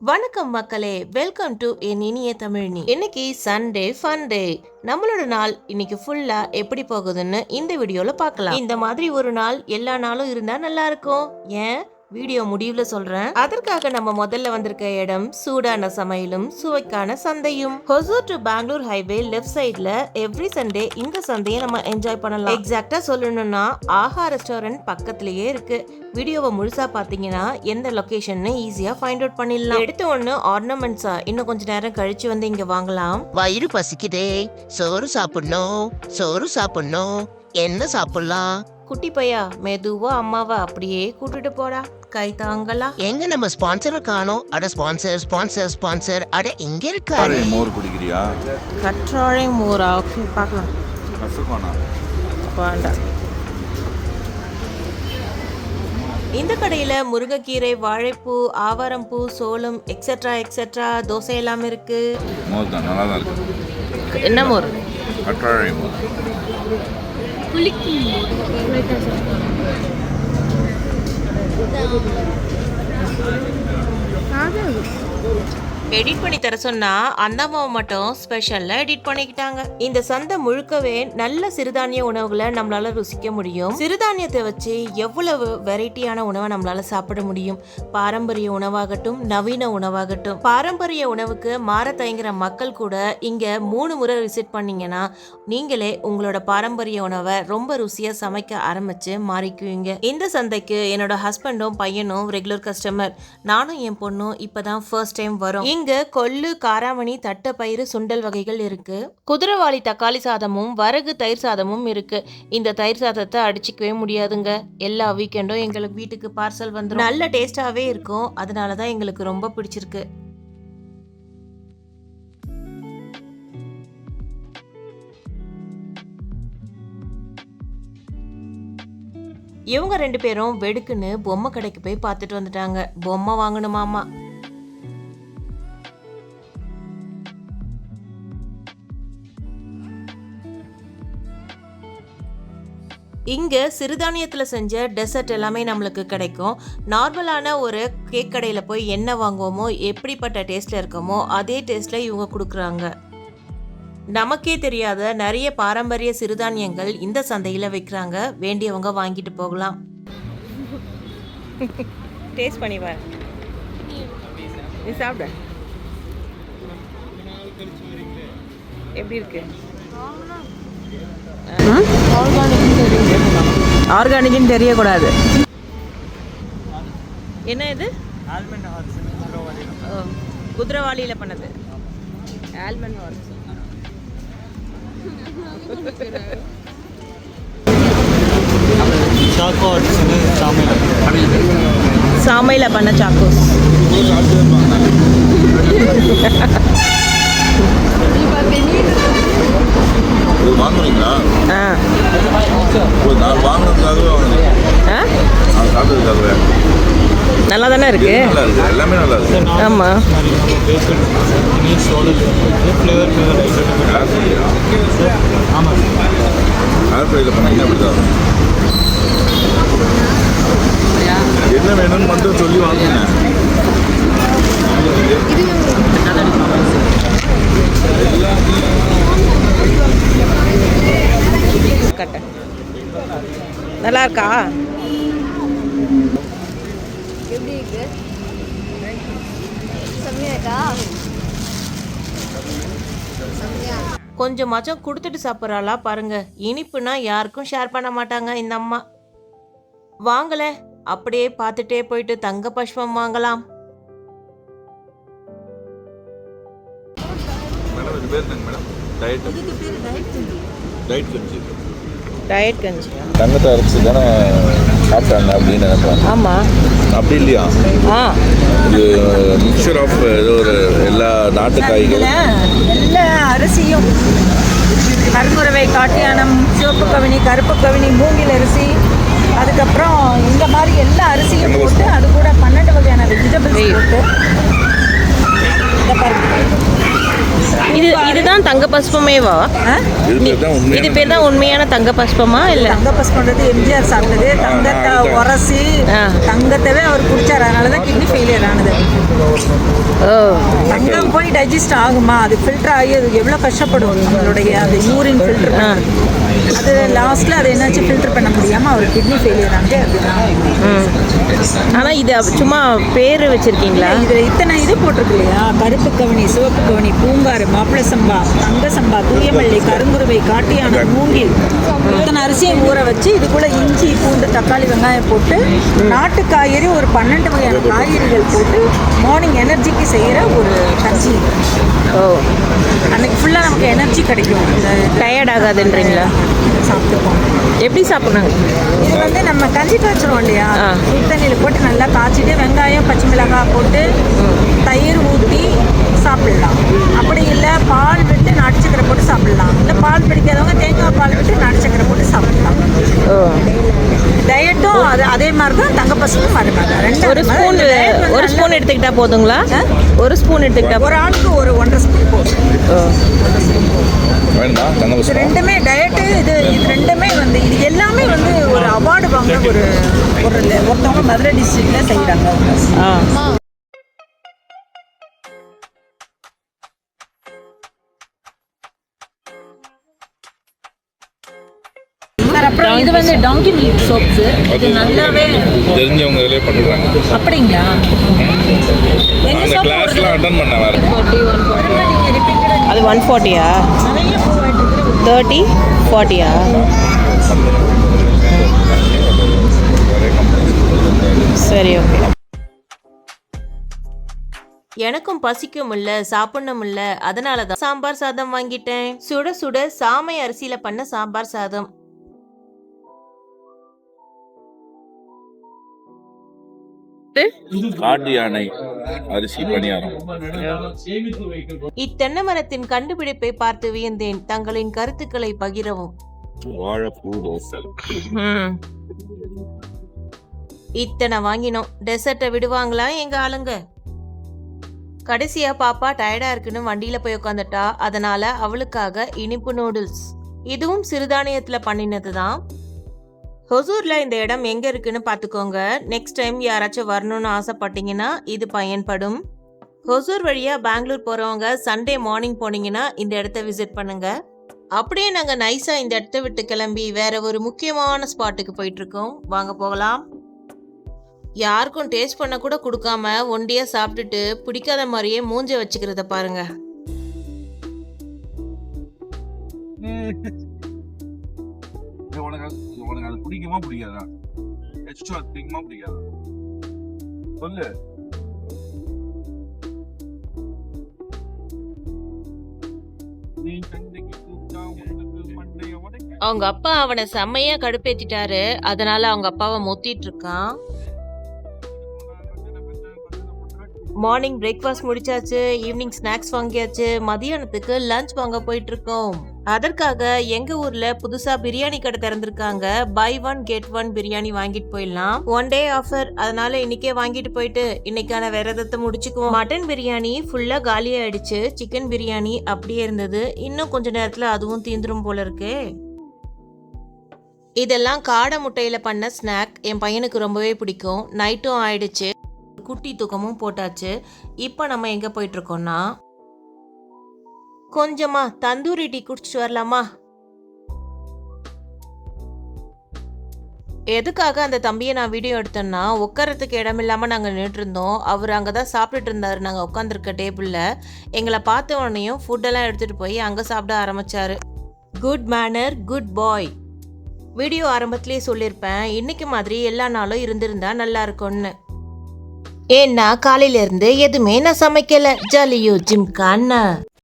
வணக்கம் மக்களே, welcome to என் இனிய தமிழ்னி. இன்னைக்கு சண்டே ஃபன் டே. நம்மளோட நாள் இன்னைக்கு ஃபுல்லா எப்படி போகுதுன்னு இந்த வீடியோல பார்க்கலாம். இந்த மாதிரி ஒரு நாள் எல்லா நாளும் இருந்தா நல்லா இருக்கும். ஏன் வீடியோ முடிவுல சொல்றேன். அதற்காக நம்ம முதல்ல வந்திருக்க இடம் சூடான சமையலும் சுவைக்கான சந்தையும். Hosur to Bangalore highway left சைட்ல எவ்ரி சண்டே இந்த சந்தையை நம்ம என்ஜாய் பண்ணலாம். எக்ஸாக்டா சொல்லணும்னா ஆஹா ரெஸ்டாரண்ட் பக்கத்திலேயே இருக்கு. வீடியோவை முழுசா பாத்தீங்கன்னா எந்த லொகேஷன் ஈஸியா ஃபைண்ட் அவுட் பண்ணிடலாம். எடுத்த ஒண்ணு ஆர்னமெண்ட்ஸா இன்னும் கொஞ்ச நேரம் கழிச்சு வந்து இங்க வாங்கலாம். வயிறு பசிக்குதே, சோறு சாப்பிடணும், என்ன சாப்பிடலாம்? குட்டி பையா, மெதுவா அம்மாவை அப்படியே கூட்டிட்டு போடா, கை தாங்கலாம். எங்க நம்ம ஸ்பான்சரை காணோம். அட ஸ்பான்சர் அட எங்க இருக்காரு? மோர் குடிக்கிறியா? கற்றாழை மோரா? ஓகே, பார்க்கலாம். வேண்டாம். இந்த கடையில முருங்கைக்கீரை, வாழைப்பூ, ஆவாரம்பூ, சோளம் எக்ஸெட்ரா தோசை எல்லாம் இருக்கு. மோர் தான், நல்லா தான் இருக்கு. என்ன மோர்? கற்றாழை மோர். எடிட் பண்ணி தர சொன்னா அந்த அம்மாவை மட்டும் ஸ்பெஷல்ல எடிட் பண்ணிக்கிட்டாங்க. இந்த சந்தை முழுக்கவே நல்ல சிறுதானிய உணவுகளை நம்மளால ருசிக்க முடியும். சிறுதானியத்தை வச்சு எவ்வளவு வெரைட்டியான உணவை நம்மளால சாப்பிட முடியும். பாரம்பரிய உணவாகட்டும், நவீன உணவாகட்டும். பாரம்பரிய உணவுக்கு மாற தயங்குற மக்கள் கூட இங்க 3 முறை விசிட் பண்ணீங்கன்னா நீங்களே உங்களோட பாரம்பரிய உணவை ரொம்ப ருசியா சமைக்க ஆரம்பிச்சு மாறிக்குவீங்க. இந்த சந்தைக்கு என்னோட ஹஸ்பண்டும் பையனும் ரெகுலர் கஸ்டமர். நானும் என் பொண்ணும் இப்பதான் ஃபர்ஸ்ட் டைம் வரும். இங்க கொள்ளு, காராமணி, தட்டைப்பயிறு, சுண்டல் வகைகள் இருக்கு. குதிரைவாலி தக்காளி சாதமும் வரகு தயிர் சாதமும் இருக்கு. இந்த தயிர் சாதத்தை அடிச்சுக்கவே முடியாதுங்க. எல்லா வீக்கெண்டும் எங்களுக்கு வீட்டுக்கு பார்சல் வந்துடும். நல்ல டேஸ்டாவே இருக்கும். அதனாலதான் எங்களுக்கு ரொம்ப பிடிச்சிருக்கு. இவங்க 2 பேரும் வெடுக்குன்னு பொம்மை கடைக்கு போய் பார்த்துட்டு வந்துட்டாங்க. பொம்மை வாங்கணுமாமா. இங்க சிறுதானியத்துல செஞ்ச டெசர்ட் எல்லாமே நம்மளுக்கு கிடைக்கும். நார்மலான ஒரு கேக் கடையில போய் என்ன வாங்குவோமோ, எப்படிப்பட்ட டேஸ்ட்ல இருக்கோமோ அதே டேஸ்ட்ல இவங்க கொடுக்குறாங்க. நமக்கே தெரியாத நிறைய பாரம்பரிய சிறுதானியங்கள் இந்த சந்தையில வைக்கிறாங்க. வேண்டியவங்க வாங்கிட்டு போகலாம். டேஸ்ட் பண்ணி பாரு. நீ சாப்பிட எப்படி இருக்கு? ஆர்கானிக்னு தெரியக்கூடாது. என்ன இது? குதிரைவாலியில பண்ணது. Almond hours. சாமையில பண்ண சாக்கோஸ். வாங்குறீங்களா? நான் வாங்கினதுக்காகவே சாப்பிட்டதுக்காகவே நல்லா தானே இருக்கு. எல்லாமே நல்லா இருக்கு. ஆமா. என்ன வேணும்னு மட்டும் சொல்லி வாங்கினேன். நல்லா இருக்கா? எப்படி இருக்கு? செம்மையா இருக்கா? கொஞ்சமாச்சும் கொடுத்துட்டு சாப்பிட்றாளா பாருங்க. இனிப்புனா யாருக்கும் ஷேர் பண்ண மாட்டாங்க இந்த அம்மா. வாங்கல, அப்படியே பார்த்துட்டே போயிட்டு தங்க புஷ்பம் வாங்கலாம். டயட் கஞ்சி. தங்கத்தை அரைச்சி தானே சாப்பிட்டாங்க அப்படின்னு நினைப்பேன். ஆமாம். அப்படி இல்லையா? இது மிக்சர் ஆஃப் ஏதோ ஒரு எல்லா நாட்டு காய்கள், எல்லா அரிசியும், கருங்குறவை, காட்டியானம், சிவப்பு கவினி, கருப்பு கவினி, மூங்கில் அரிசி, அதுக்கப்புறம் இந்த மாதிரி எல்லா அரிசியும் போட்டு அது கூட 12 வகையான வெஜிடபிள்ஸ் போட்டு இதுதான் தங்க பஸ்பமேவா? இது பேர் தான் உண்மையான தங்க பஸ்பமா? இல்ல தங்க பஸ்பம்ன்றது எம்ஜிஆர் சாப்பிட்டது. தங்கத்தை உரசி தங்கத்தவே அவர் குடிச்சார். அதனால தான் கிட்னி ஃபெயிலியர் ஆனது. ஓ தங்கம் போய் டைஜஸ்ட் ஆகுமா, அது ஃபில்டர் ஆகி அது எவ்வளோ கஷ்டப்படும் நம்மளுடைய அந்த யூரின் ஃபில்டர். அது லாஸ்ட்டில் அது என்னாச்சு, ஃபில்டர் பண்ண முடியாமல் அவர் கிட்னி ஃபெயிலியர் ஆகிட்டு அதுதான். ஆனால் இது சும்மா பேர் வச்சுருக்கீங்களா? இதில் இத்தனை இது போட்டிருக்கு இல்லையா, கருப்பு கவனி, சிவப்பு கவனி, பூங்காறு, மாப்பிள சம்பா, தங்க சம்பா, தூயமல்லி, கருங்குருவை, காட்டியான, மூங்கில், இத்தனை அரிசியை ஊற வச்சு இதுக்குள்ளே இஞ்சி, பூண்டு, தக்காளி, வெங்காயம் போட்டு நாட்டு காய்கறி ஒரு 12 வகையான காய்கறிகள் போட்டு மார்னிங் எனர்ஜிக்கு செய்கிற ஒரு கஞ்சி. ஓ அன்னைக்கு ஃபுல்லாக நமக்கு எனர்ஜி கிடைக்கும். இந்த டயர்ட் ஆகாதுன்றீங்களா? சாப்பிட்டுப்போம். எப்படி சாப்பிட்றாங்க? இது வந்து நம்ம கஞ்சி காய்ச்சிரும் இல்லையா, சுடு தண்ணியில் போட்டு நல்லா காய்ச்சிட்டு வெங்காயம், பச்சை மிளகாய் போட்டு தயிர் ஊற்றி சாப்பிடலாம். அப்படி இல்லை பால் விட்டு நாட்டு சக்கரை போட்டு சாப்பிடலாம். இல்லை பால் பிடிக்காதவங்க தேங்காய் பால் விட்டு நாட்டு சக்கரை போட்டு சாப்பிடலாம். ஓ டயட்டும் அது அதே மாதிரி தான், தங்க பசுக்கும் அது மாதிரி தான். ஒரு ஸ்பூன் எடுத்துக்கிட்டா போதுங்களா? ஒரு ஸ்பூன் எடுத்துக்கிட்டா ஒரு ஆளுக்கு ஒரு 1.5 ஸ்பூன் போதும். வேணுமா தங்க இது பசு? ரெண்டுமே டயட்டு, இது ரெண்டுமே வந்து இது எல்லாமே வந்து ஒரு அவார்டு வாங்கின ஒருத்தவங்க மதுரை டிஸ்ட்ரிக்டில் செய்கிறாங்க. அப்புறம் இது வந்து டாங்கி மில்க் சோப்ஸு. இது நல்லாவே தெரிஞ்சவங்க இதிலே பண்ணுறாங்க. அப்படிங்களா? எங்க அந்த சோப் கிளாஸ்லாம் அட்டன் பண்ண வேறு. நீங்கள் ரிப்பீட்டடாக அது 140யா? நிறைய பூ வாங்கிட்டு 30 40யா? சரி ஓகே. எனக்கும் பசிக்கும் இல்ல, சாப்பிடணும் இல்ல, அதனால தான் சாம்பார் சாதம் வாங்கிட்டேன். சுட சுட சாமை அரிசியில பண்ண சாம்பார் சாதம். காட்டு யானை அரிசி பணியாரம். இத்தென்னை மரத்தின் கண்டுபிடிப்பை பார்த்து வியந்தேன். தங்களின் கருத்துக்களை பகிரவும். வாழைப்பூ தோசை. இத்தனை வாங்கினோம். டெசர்ட்டை விடுவாங்களா எங்க ஆளுங்க? கடைசியா பாப்பா டயர்டா இருக்குன்னு வண்டியில போய் உட்காந்துட்டா. அதனால அவளுக்காக இனிப்பு நூடுல்ஸ். இதுவும் சிறுதானியத்துல பண்ணினது தான். ஹொசூர்ல இந்த இடம் எங்க இருக்குன்னு பாத்துக்கோங்க. நெக்ஸ்ட் டைம் யாராச்சும் வரணும்னு ஆசைப்பட்டீங்கன்னா இது பயன்படும். ஹொசூர் வழியா பெங்களூர் போறவங்க சண்டே மார்னிங் போனீங்கன்னா இந்த இடத்த விசிட் பண்ணுங்க. அப்படியே நாங்க நைஸா இந்த இடத்த விட்டு கிளம்பி வேற ஒரு முக்கியமான ஸ்பாட்டுக்கு போயிட்டு இருக்கோம். வாங்க போகலாம். யாருக்கும் டேஸ்ட் பண்ண கூட கொடுக்காம ஒண்டியா சாப்பிட்டுட்டு பிடிக்காத மாதிரியே மூஞ்ச வச்சுக்கிறத பாருங்க. உனக்கு அது பிடிக்குமா பிடிக்காதா? எக்ஸ்ட்ரா பிடிக்குமா பிடிக்காதா சொல்லு. அவங்க அப்பா அவனை செம்மையா கடுப்பேத்திட்டாரு. அதனால அவங்க அப்பாவை மொத்திட்டு இருக்கான். மார்னிங் பிரேக்ஃபாஸ்ட் முடிச்சாச்சு, ஈவினிங் ஸ்நாக்ஸ் வாங்கியாச்சு, மதியானத்துக்கு லஞ்ச் வாங்க போயிட்டு இருக்கோம். அதற்காக எங்க ஊர்ல புதுசா பிரியாணி கடை திறந்திருக்காங்க. பை 1 கெட் 1 பிரியாணி வாங்கிட்டு போயிடலாம். 1 டே ஆஃபர், அதனால இன்னைக்கே வாங்கிட்டு போயிட்டு இன்னைக்கான விரதத்தை முடிச்சுக்குவோம். மட்டன் பிரியாணி ஃபுல்லா காலி ஆயிடுச்சு. சிக்கன் பிரியாணி அப்படியே இருந்தது. இன்னும் கொஞ்ச நேரத்துல அதுவும் தீந்துரும் போல இருக்கு. இதெல்லாம் காடை முட்டையில பண்ண ஸ்நாக். என் பையனுக்கு ரொம்பவே பிடிக்கும். நைட்டும் ஆயிடுச்சு, குட்டி தூக்கமும் போட்டாச்சு. இப்போ நம்ம எங்க போயிட்டு இருக்கோம்னா, கொஞ்சமா தந்தூரி டீ குடிச்சிட்டு வரலாமா? எதுக்காக அந்த தம்பியை நான் வீடியோ எடுத்தேன்னா, உட்காரத்துக்கு இடம் இல்லாம நாங்க நின்றுட்டு இருந்தோம். அவர் அங்கதான் சாப்பிட்டுட்டு இருந்தாரு. நாங்க உட்காந்துருக்க டேபிள்ல எங்களை பார்த்த உடனேயும் ஃபுட்டெல்லாம் எடுத்துட்டு போய் அங்க சாப்பிட ஆரம்பிச்சாரு. குட் மேனர், குட் பாய். வீடியோ ஆரம்பத்திலேயே சொல்லியிருப்பேன், இன்னைக்கு மாதிரி எல்லா நாளும் இருந்திருந்தா நல்லா இருக்கும்னு. ஏன்னா காலையில இருந்து எதுவுமே நான் சமைக்கல. ஜாலியோ ஜிம்கான்னா